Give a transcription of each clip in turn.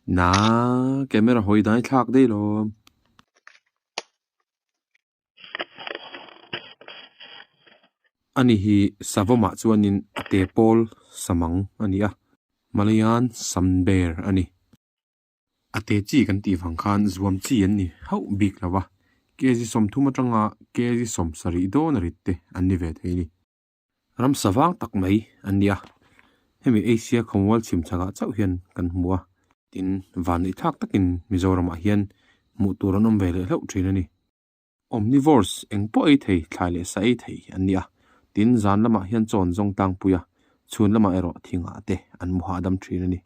na camera hoi dai thak dei lo ani hi savoma chuanin ate pol samang ania malayan samber ani ate chi kan ti phang khan zuam chi an ni hau big lawa keji som thuma tanga keji som sari do na ritte anni ve theini ram sawang tak mai ania hemi asia khomwal chim chaga chau hian kan hmuwa tin van i thak takin mizoram a hian mu turan om vele hlau thin ani omnivores engpo ei thei thlai sa ei thei ania tin zan lama hian chon zong tang puya chhun lama ero thinga te an muha dam thin ani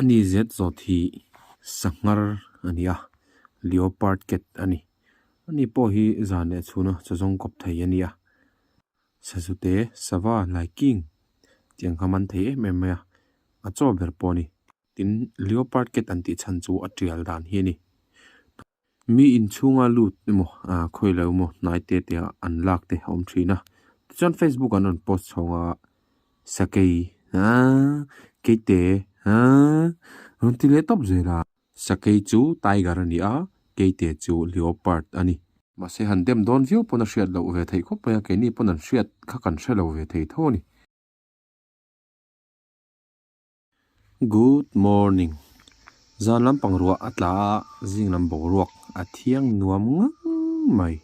ani zet zothi sangar ania leopard cat ani po hi zane chuna chazong kop thei ania sazute sawa liking tiang khaman thei memya acho ber poni tin leopard cat anti chanchu atrial dan hi ni mi in chunga lut mo khoilo mo naite te unlock te hom thina chon facebook an post chonga sakei keite tile top zela sakei chu tiger ania keite chu leopard ani mase handem don view pona hriat lo ve thei khop pa ke ni pona hriat kha kan hrelo ve thei thoni good morning zanlam pangrua atla jinglam boruak athiang nuam mai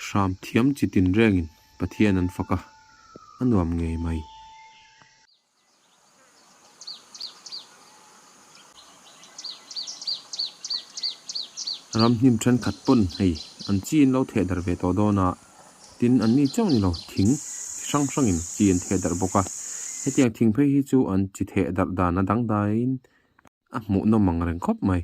sham thiam chitin rengin pathian an faka anuam nge mai ram hnim than khat pon hei an chin lo the dar ve to dona tin an ni chong ni lo thing sang sangin chin the dar boka hetiang thing phei hi chu an chi the dar da na dang dain a mu no mang reng khop mai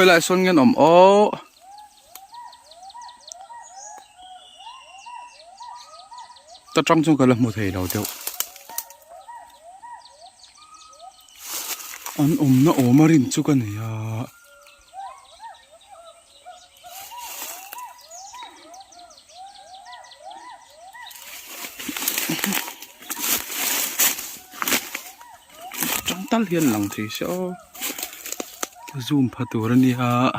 khơi lại xuân ngân ẩm ô ta trong chung cái là một thầy đầu tiêu anh nó ốm mà rin chút cái này à trong tắt hiền lòng thì sao zoom phá tổ ra đi ha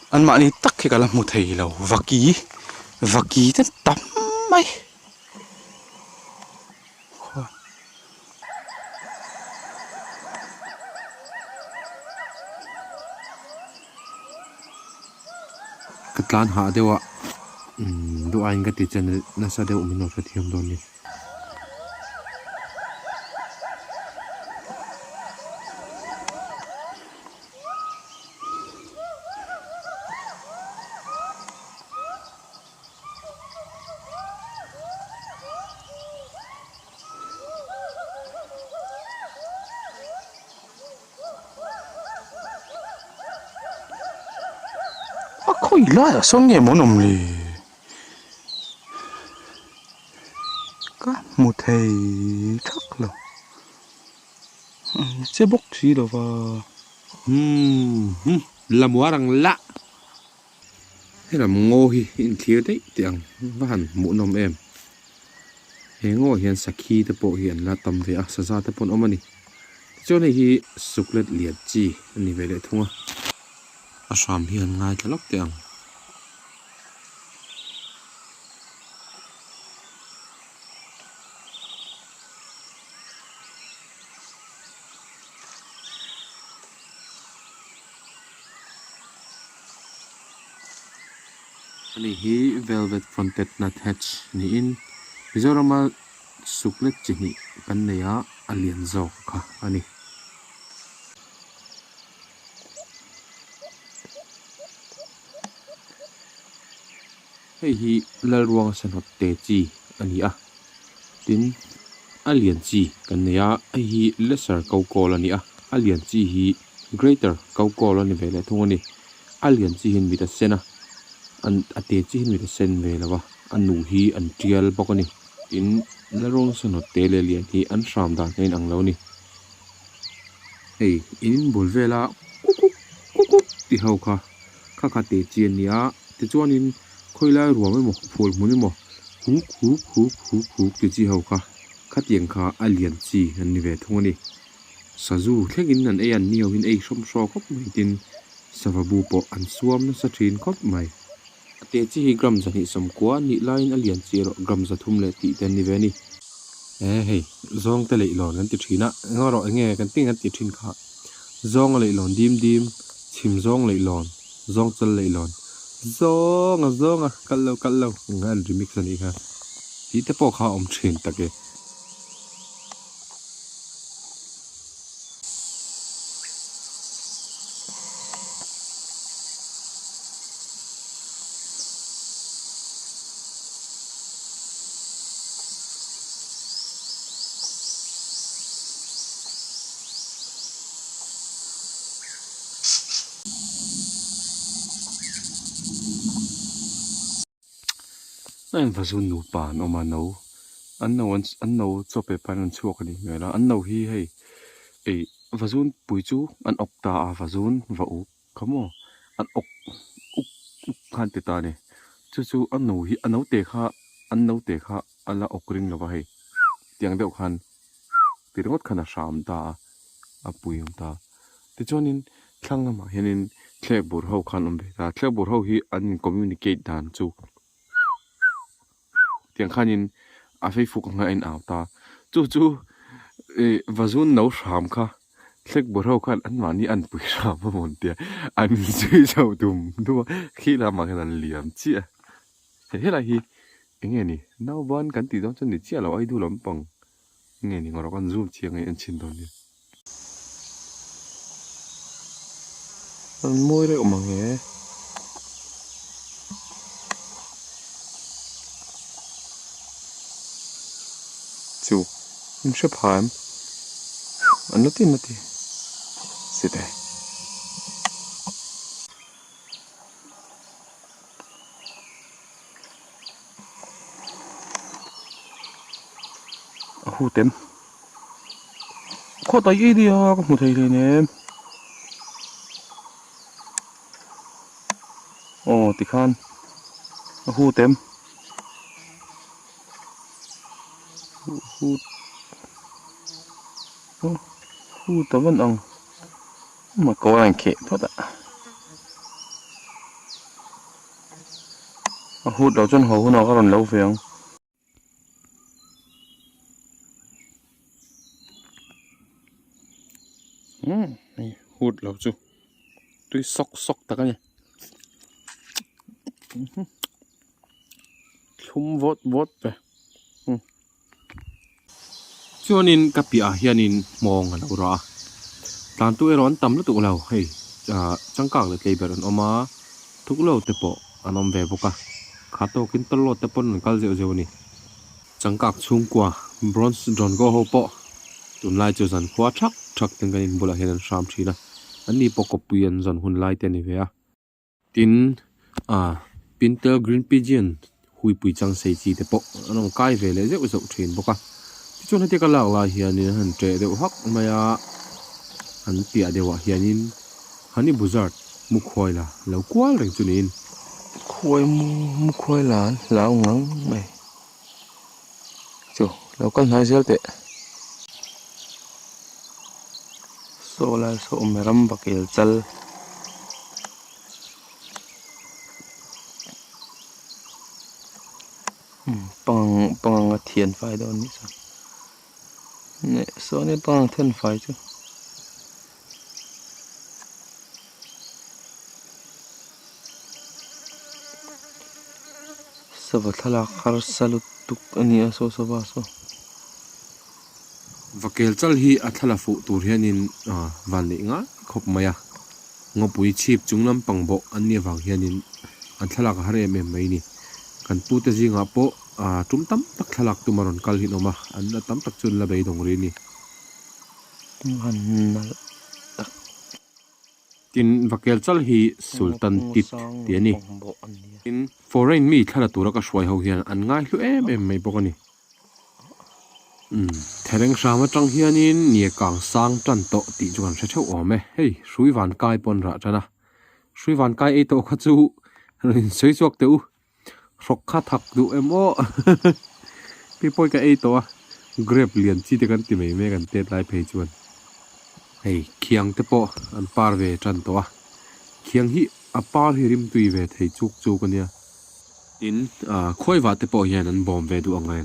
anh mà đi tắc khi cả là một thầy lầu và ký rất tắm mày cái plan hạ đều ạ do anh cái tiền chân nó sao đều mình nói cho thêm đôi đi khôi lại xong nghe món nồng lì có một thầy chắc là sẽ bốc gì đâu vào là múa rằng lạ thế là ngô hi in kia đấy tiếng và hẳn mũ nồng em Hengo hian sakhi te po hian la tam ve a saza te pon omani chuan hi suklet liat chi ani ve le thunga a sham hian ngai thlok te ang ani hi velvet fronted nut hatch ni in Mizorama suklet chini kan neya alian zo kha ani hei hi Lalruangasehnawt te chi ani a tin alian chi kan neya hi lesser kaukol ani a alian chi hi greater kaukol ani vele thungani alian chi hin mita sena an ate chi hin mita sen ve lawa anu hi an trial bokani in Lalruangasehnawt te le lian hi an sham dan hein ang lo ni hei in bul vela ti hau kha kha te chi ania ti chuan in khoilai ruam emo phul mun emo hu ti chi hau kha khatiang kha alian chi an ni ve thungani sazu thlegin an an niau hin ei shom sho khop mai tin savabu po an suam na sa thin khop mai ate chi hi gram za hi samkwa ni line alian chi ro gram za thum le ti ten ni ve ni hei zong te lei lon kan ti thina ngoro nge kan ting an ti thin kha zong lei lon dim chim zong lei lon zong chal lei lon zong kallo ngan remix ani kha ti te po kha om thin take anh và zun nu pan oma no an no cho pe pan an chuak ani mela an no hi hei ei và zun pui chu an okta a và zun va u kamo an ok khan te ta ne chu an no hi an no te kha ala okring lawa hei tiang deuh khan tiringot khana sham ta a pui um ta ti chonin thlangama hianin thlek bur ho khan um be ta thlek bur ho hi an communicate dan chu tiếng khanin a facebook nga in out ta chu và zun no sham kha thlek bur ho khan an mani an pui sham mon tia an chui chau dum du khi la ma kan liam chi a he la hi nge ni now ban kan ti dong chen ni chia lo ai du lom pang nge ni ngor kan zoom chiang ai an chin don ni an moi re ma nge chu in shep ham an nati sit there hu tem kho tai đi à có một thầy này nè thì khan hu tem hu tao vẫn ăn mà có anh kệ thôi ạ hu đầu chân hồ nó có còn lâu phải không này hút lâu chưa tôi sóc ta cái này không vót về cho nên các bia hianin mong là lâu rồi tàn tôi rón tắm lúc tụ lâu hay chẳng cả là cây bẹt oma thúc lâu tập bộ anh om về boka khát tô kinh tơ lót tập pon cal dẻo ni chẳng cả chung qua bronze don go ho po tun lai cho dàn khóa chắc từng cái bula hian sam thi na anh đi pokop pian dàn hun lai te ni ve a tin pinter green pigeon hui pui chang sei chi te po anong kai ve le zeu zeu thin boka chu na te ka law la hianin han tre deuh hak maya han pia dewa hianin hani buzard mu khoi la lo kwal reng chunin khoi mu khoi la lao ngang mai chu local nai zel te solar so meram vakelchal pang thian fai do ni sa ne so ne pang thian fai chu sava thalak har salut tuk ani so ba so vakelchal hi athala fu tur hianin van le nga khop maya ngopui chip chunglam pangbo anni wang hianin an thalak har em mai ni kan pu te jinga po tum tam tak thalak tumaron kal hi noma an tam tak chun la bei dong ri ni tin vakelchal hi sultan tit tiani in foreign mi thala tura ka shwai ho hian an ngai hlu em mai bokani thereng shama tang hianin nie kang sang tan to ti chuan se theu ome hei hrui van kai pon ra chana hrui van kai e to kha chu rin sei chuak teu rok kha thak du emo pi poi ka e to grab lian chi te kan ti mai me kan te lai phei chuan hei khiang te po an par ve tran to khiang hi apar hi rim tui ve thei chuk chu kania in khoi wa te po hian an bom ve du angai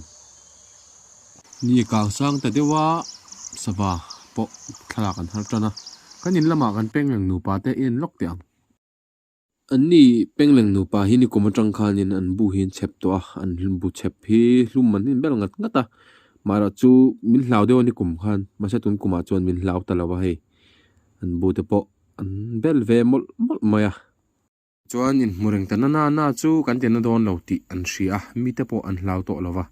ni kang sang ta dewa saba po thalak an har tana kanin lama kan pengleng nu pa te in lok te ang anni pengleng nu pa hi ni komatang khanin an bu hin chep to an bu chep hi hlum man hin bel ngat ngata mara chu min hlau de ni kum khan ma se tun kuma chon min hlau ta lawa hei an bu te po an bel ve mol maya chuan in mureng tanana na chu kan te na don lo ti an hria mi te po an hlau to lawa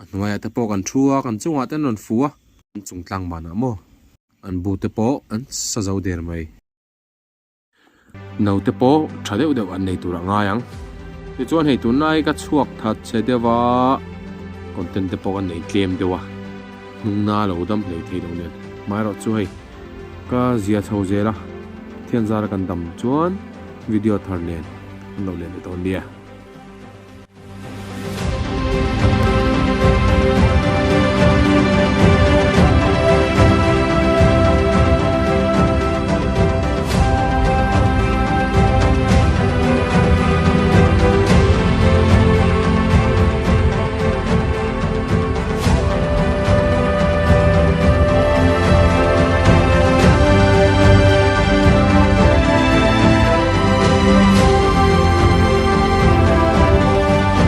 an waya te po kan thua kan chunga ten non fuwa an chung tlang bana mo an bu te po an sajau der mai no te po thadeu deuh an nei tura nga yang ti chuan hei tunai ka chuak that che dewa content te po kan nei tlem dewa nung na lo dam hlei thei dong nen mai ro chu hei ka zia chho zela thian zar kan dam chuan video thar nen lo len ton dia